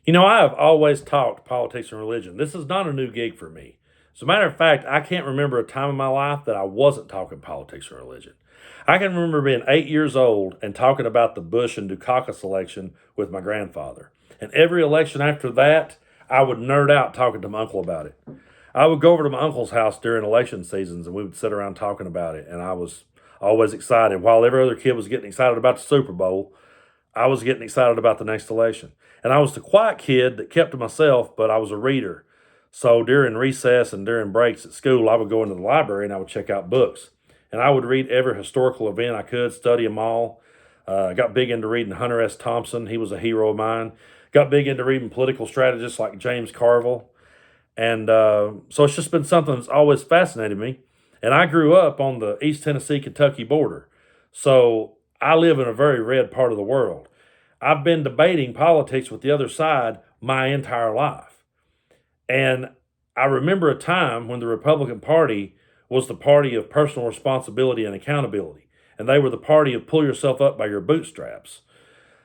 I have always talked politics and religion. This is not a new gig for me. As a matter of fact, I can't remember a time in my life that I wasn't talking politics or religion. I can remember being 8 years old and talking about the Bush and Dukakis election with my grandfather. And every election after that, I would nerd out talking to my uncle about it. I would go over to my uncle's house during election seasons and we would sit around talking about it. And I was always excited. While every other kid was getting excited about the Super Bowl, I was getting excited about the next election. And I was the quiet kid that kept to myself, but I was a reader. So during recess and during breaks at school, I would go into the library and I would check out books. And I would read every historical event I could, study them all. I got big into reading Hunter S. Thompson. He was a hero of mine. Got big into reading political strategists like James Carville. And so it's just been something that's always fascinated me. And I grew up on the East Tennessee Kentucky border. So I live in a very red part of the world. I've been debating politics with the other side my entire life. And I remember a time when the Republican Party was the party of personal responsibility and accountability. And they were the party of pull yourself up by your bootstraps.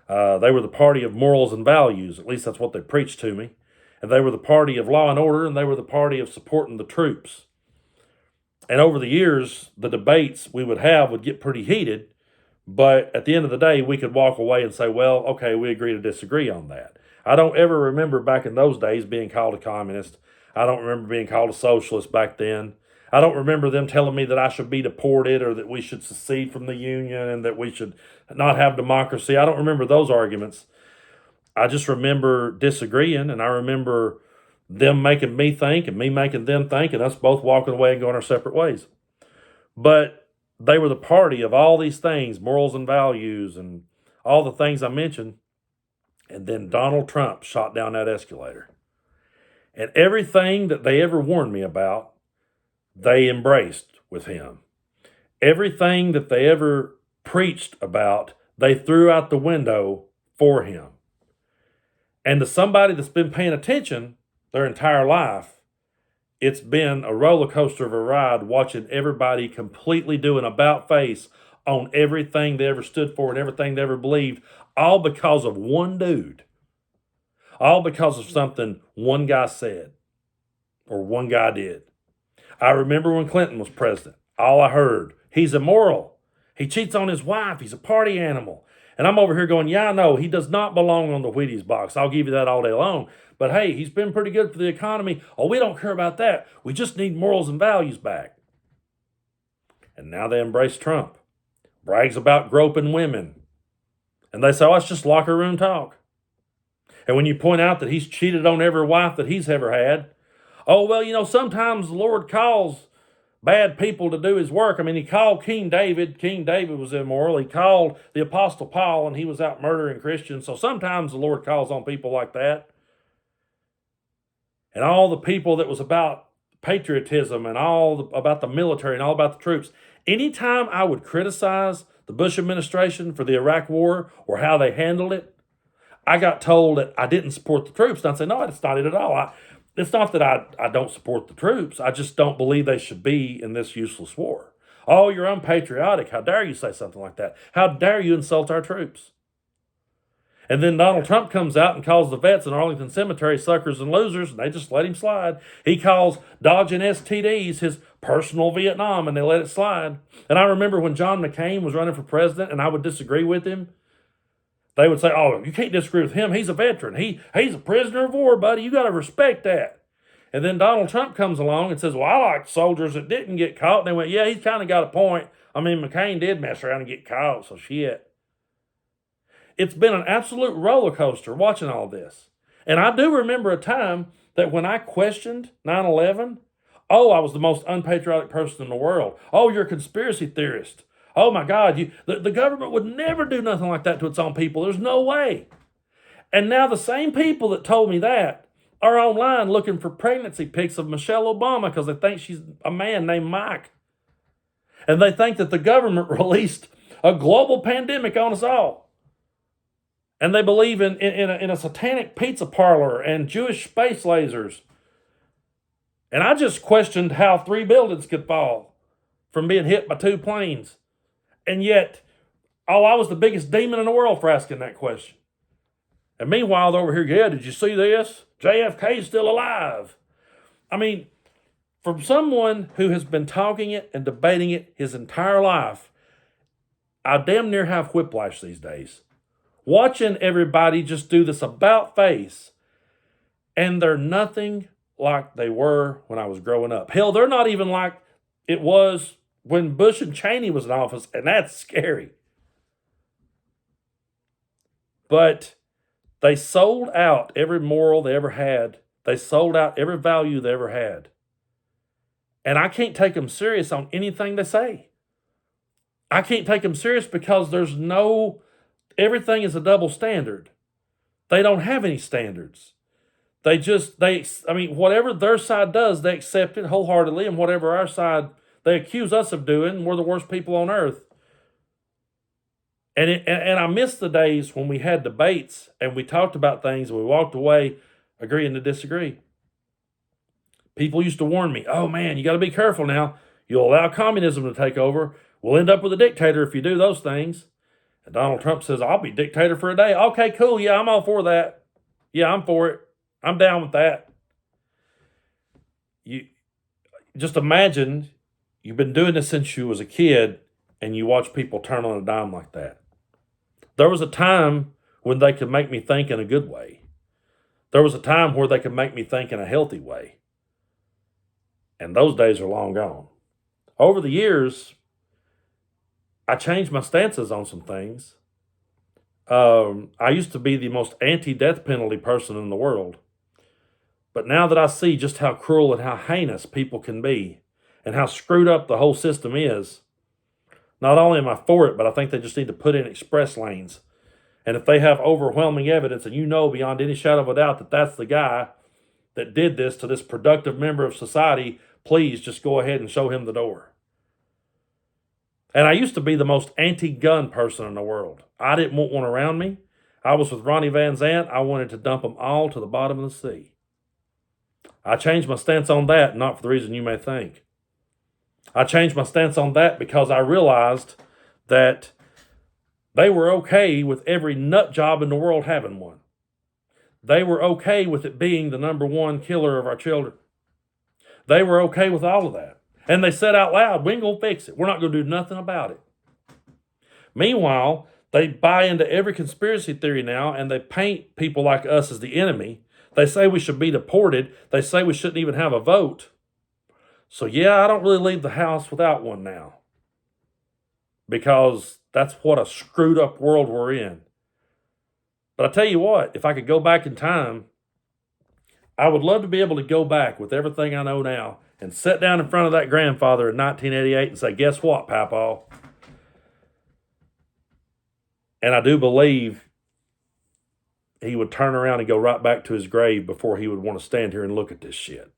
They were the party of morals and values, at least that's what they preached to me. And they were the party of law and order, and they were the party of supporting the troops. And over the years, the debates we would have would get pretty heated, but at the end of the day, we could walk away and say, well, okay, we agree to disagree on that. I don't ever remember back in those days being called a communist. I don't remember being called a socialist back then. I don't remember them telling me that I should be deported or that we should secede from the Union and that we should not have democracy. I don't remember those arguments. I just remember disagreeing, and I remember them making me think and me making them think, and us both walking away and going our separate ways. But they were the party of all these things, morals and values, and all the things I mentioned. And then Donald Trump shot down that escalator. And everything that they ever warned me about, they embraced with him. Everything that they ever preached about, they threw out the window for him. And to somebody that's been paying attention their entire life, it's been a roller coaster of a ride watching everybody completely do an about face on everything they ever stood for and everything they ever believed, all because of one dude, all because of something one guy said or one guy did. I remember when Clinton was president, all I heard, he's immoral. He cheats on his wife. He's a party animal. And I'm over here going, yeah, I know, he does not belong on the Wheaties box. I'll give you that all day long. But hey, he's been pretty good for the economy. Oh, we don't care about that. We just need morals and values back. And now they embrace Trump. Brags about groping women. And they say, oh, it's just locker room talk. And when you point out that he's cheated on every wife that he's ever had, oh, well, sometimes the Lord calls bad people to do his work. I mean, he called King David. King David was immoral. He called the Apostle Paul, and he was out murdering Christians. So sometimes the Lord calls on people like that. And all the people that was about patriotism and about the military and all about the troops. Anytime I would criticize the Bush administration for the Iraq War or how they handled it, I got told that I didn't support the troops. And I'd say, no, it's not it at all. It's not that I don't support the troops. I just don't believe they should be in this useless war. Oh, you're unpatriotic. How dare you say something like that? How dare you insult our troops? And then Donald Trump comes out and calls the vets in Arlington Cemetery suckers and losers, and they just let him slide. He calls dodging STDs his personal Vietnam, and they let it slide. And I remember when John McCain was running for president and I would disagree with him, they would say, oh, you can't disagree with him. He's a veteran. He's a prisoner of war, buddy. You got to respect that. And then Donald Trump comes along and says, well, I like soldiers that didn't get caught. And they went, yeah, he's kind of got a point. I mean, McCain did mess around and get caught, so shit. It's been an absolute roller coaster watching all this. And I do remember a time that when I questioned 9/11, oh, I was the most unpatriotic person in the world. Oh, you're a conspiracy theorist. Oh my God, the government would never do nothing like that to its own people. There's no way. And now the same people that told me that are online looking for pregnancy pics of Michelle Obama because they think she's a man named Mike. And they think that the government released a global pandemic on us all. And they believe in a satanic pizza parlor and Jewish space lasers. And I just questioned how 3 buildings could fall from being hit by 2 planes. And yet, I was the biggest demon in the world for asking that question. And meanwhile, they're over here, yeah, did you see this? JFK's still alive. I mean, from someone who has been talking it and debating it his entire life, I damn near have whiplash these days. Watching everybody just do this about face, and they're nothing like they were when I was growing up. Hell, they're not even like it was when Bush and Cheney was in office, and that's scary. But they sold out every moral they ever had. They sold out every value they ever had. And I can't take them serious on anything they say. I can't take them serious because everything is a double standard. They don't have any standards. Whatever their side does, they accept it wholeheartedly, and whatever our side, they accuse us of doing, we're the worst people on earth. And I miss the days when we had debates and we talked about things and we walked away agreeing to disagree. People used to warn me, oh man, you got to be careful now. You'll allow communism to take over. We'll end up with a dictator if you do those things. And Donald Trump says, I'll be dictator for a day. Okay, cool. Yeah, I'm all for that. Yeah, I'm for it. I'm down with that. You just imagine you've been doing this since you was a kid and you watch people turn on a dime like that. There was a time when they could make me think in a good way. There was a time where they could make me think in a healthy way. And those days are long gone. Over the years, I changed my stances on some things. I used to be the most anti-death penalty person in the world. But now that I see just how cruel and how heinous people can be and how screwed up the whole system is, not only am I for it, but I think they just need to put in express lanes. And if they have overwhelming evidence and you know beyond any shadow of a doubt that that's the guy that did this to this productive member of society, please just go ahead and show him the door. And I used to be the most anti-gun person in the world. I didn't want one around me. I was with Ronnie Van Zant. I wanted to dump them all to the bottom of the sea. I changed my stance on that, not for the reason you may think. I changed my stance on that because I realized that they were okay with every nut job in the world having one. They were okay with it being the number one killer of our children. They were okay with all of that. And they said out loud, we ain't going to fix it. We're not going to do nothing about it. Meanwhile, they buy into every conspiracy theory now and they paint people like us as the enemy. They say we should be deported. They say we shouldn't even have a vote. So yeah, I don't really leave the house without one now. Because that's what a screwed up world we're in. But I tell you what, if I could go back in time, I would love to be able to go back with everything I know now and sit down in front of that grandfather in 1988 and say, guess what, Papaw? And I do believe he would turn around and go right back to his grave before he would want to stand here and look at this shit.